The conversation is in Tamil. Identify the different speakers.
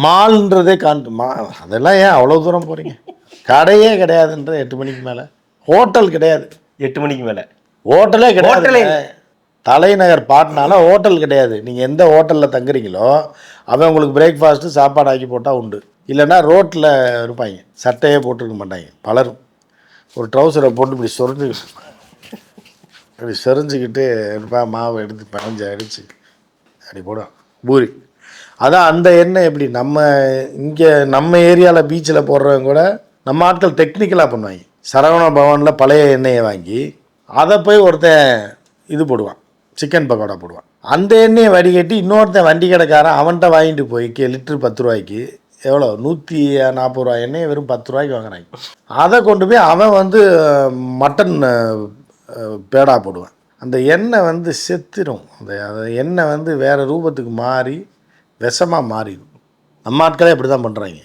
Speaker 1: மால்ன்றதே அதெல்லாம் ஏன் அவ்வளோ தூரம் போகிறீங்க? கடையே கிடையாதுன்ற 8 மணிக்கு மேலே. ஹோட்டல் கிடையாது
Speaker 2: 8 மணிக்கு மேலே.
Speaker 1: ஹோட்டலே கிடையாது.
Speaker 2: ஹோட்டலே
Speaker 1: தலைநகர் பாட்னால ஹோட்டல் கிடையாது. நீங்கள் எந்த ஹோட்டலில் தங்குறீங்களோ அவன் உங்களுக்கு பிரேக்ஃபாஸ்ட்டு சாப்பாடு ஆக்கி போட்டால் உண்டு. இல்லைன்னா ரோட்டில் இருப்பாங்க, சட்டையே போட்டுருக்க மாட்டாங்க பலரும். ஒரு ட்ரௌசரை போட்டு இப்படி இப்படி செறிஞ்சிக்கிட்டு இருப்பா, மாவை எடுத்து பனஞ்சு அடித்து அப்படி போடுவான் பூரி. அதான் அந்த எண்ணெய் எப்படி இங்கே நம்ம ஏரியாவில் பீச்சில் போடுறவங்க கூட நம்ம ஆட்கள் டெக்னிக்கலாக பண்ணுவாங்க. சரவண பவனில் பழைய எண்ணெயை வாங்கி அதை போய் ஒருத்தன் இது போடுவான், சிக்கன் பக்கோடா போடுவான். அந்த எண்ணெயை வடிகட்டி இன்னொருத்தன் வண்டி கடைக்காரன் அவன்கிட்ட வாங்கிட்டு போய் லிட்டரு 10 ரூபாய்க்கு, எவ்வளோ 140 ரூபா எண்ணெயை வெறும் 10 ரூபாய்க்கு வாங்குறாங்க. அதை கொண்டு போய் அவன் மட்டன் பேடா போடுவான். அந்த எண்ணெய் செத்துடும். அந்த எண்ணெய் வேறு ரூபத்துக்கு மாறி விஷமாக மாறிடும். நம்ம ஆட்களே அப்படி தான் பண்ணுறாங்க.